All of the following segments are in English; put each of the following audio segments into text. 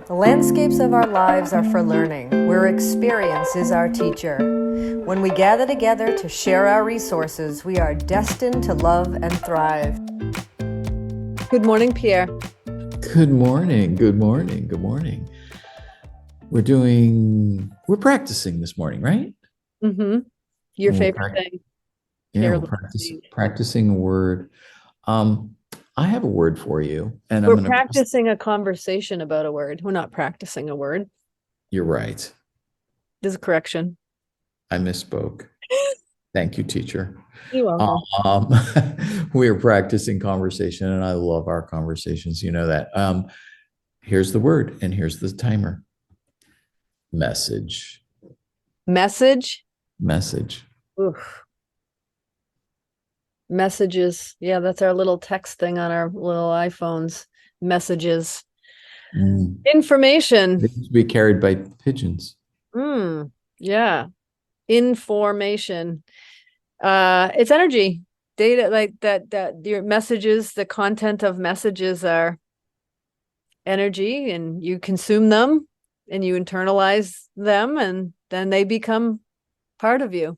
The landscapes of our lives are for learning, where experience is our teacher. When we gather together to share our resources, we are destined to love and thrive. Good morning, Pierre. Good morning. Good morning. Good morning. We're practicing this morning, right? Mm-hmm. Your We're favorite thing. Yeah, Here, we're practicing a word. I have a word for you, and I'm we're going to. practicing a conversation about a word. We're not practicing a word. You're right. There's a correction. I misspoke. Thank you, teacher. You're welcome. We are practicing conversation, and I love our conversations. You know that. Here's the word, and here's the timer. Message. Message. Message. Oof. Messages. Yeah, that's our little text thing on our little iPhones. Messages. Information. It needs to be carried by pigeons. Yeah. Information. It's energy. Data, like that your messages, the content of messages are energy, and you consume them and you internalize them, and then they become part of you.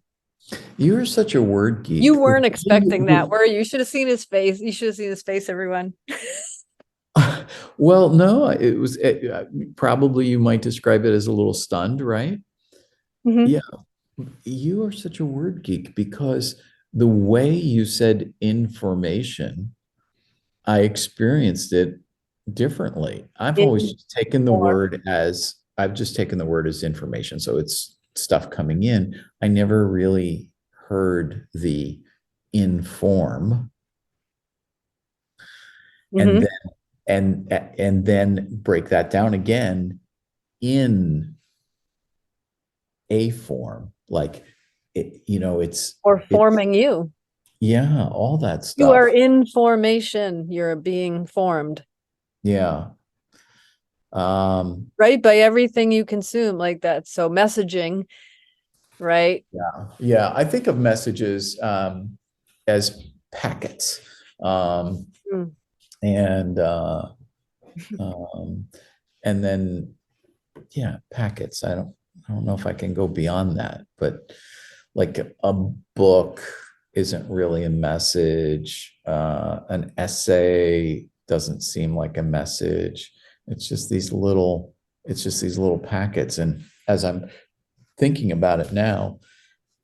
You're such a word geek. You weren't expecting that, were you? You should have seen his face. You should have seen his face, everyone. Well, no, probably you might describe it as a little stunned, right? Mm-hmm. Yeah, you are such a word geek because the way you said information, I experienced it differently. I've just taken the word as information. So it's stuff coming in. I never really heard the inform. Mm-hmm. And then break that down again in a form, like it's Or forming you. Yeah, all that stuff. You are in formation. You're being formed. Yeah. Right, by everything you consume, like that. So messaging, right? Yeah. I think of messages as packets. Mm. And um, and then packets. I don't know if I can go beyond that, but like a book isn't really a message. An essay doesn't seem like a message. It's just these little packets. And as I'm thinking about it now,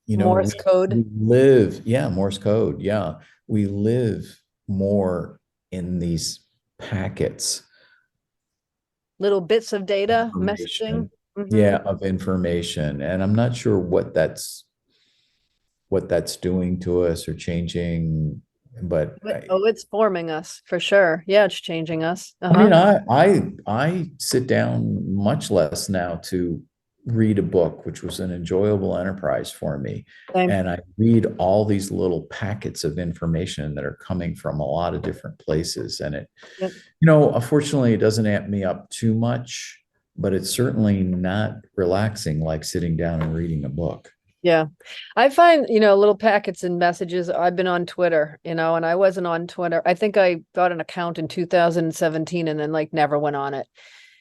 Morse code. we live, Morse code. Yeah. We live more in these packets. Little bits of data, messaging. Yeah, of information. And I'm not sure what that's doing to us or changing, but it's forming us for sure. Yeah, it's changing us. I mean, I sit down much less now to read a book, which was an enjoyable enterprise for me. Same. And I read all these little packets of information that are coming from a lot of different places. And Yep. unfortunately, it doesn't amp me up too much, but it's certainly not relaxing like sitting down and reading a book. Yeah. I find, little packets and messages. I've been on Twitter, and I wasn't on Twitter. I think I got an account in 2017 and then never went on it.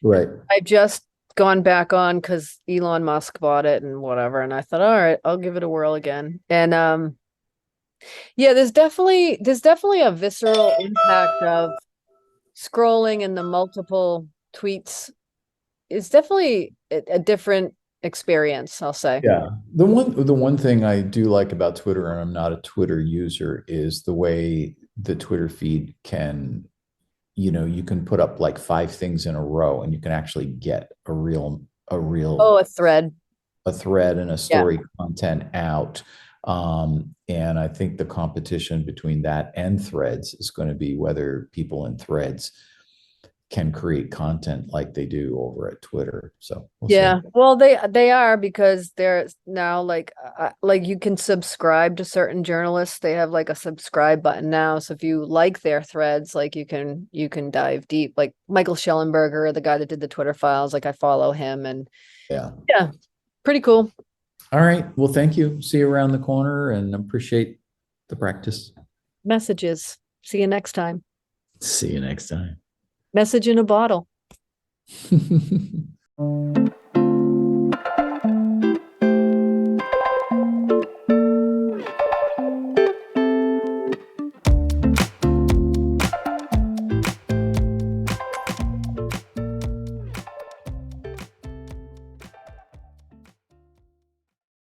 Right. I've just gone back on because Elon Musk bought it and whatever. And I thought, all right, I'll give it a whirl again. And yeah, there's definitely a visceral impact of scrolling and the multiple tweets. It's definitely a different experience, I'll say. Yeah. The one thing I do like about Twitter, and I'm not a Twitter user, is the way the Twitter feed can, you can put up like 5 things in a row and you can actually get A thread. a thread and a story content out. And I think the competition between that and threads is going to be whether people in threads can create content like they do over at Twitter. So we'll see. Well, they are, because they're now like you can subscribe to certain journalists. They have like a subscribe button now. So if you like their threads, like you can dive deep. Like Michael Schellenberger, the guy that did the Twitter files, like I follow him, and Yeah. Pretty cool. All right. Well, thank you. See you around the corner and appreciate the practice. Messages. See you next time. See you next time. Message in a bottle.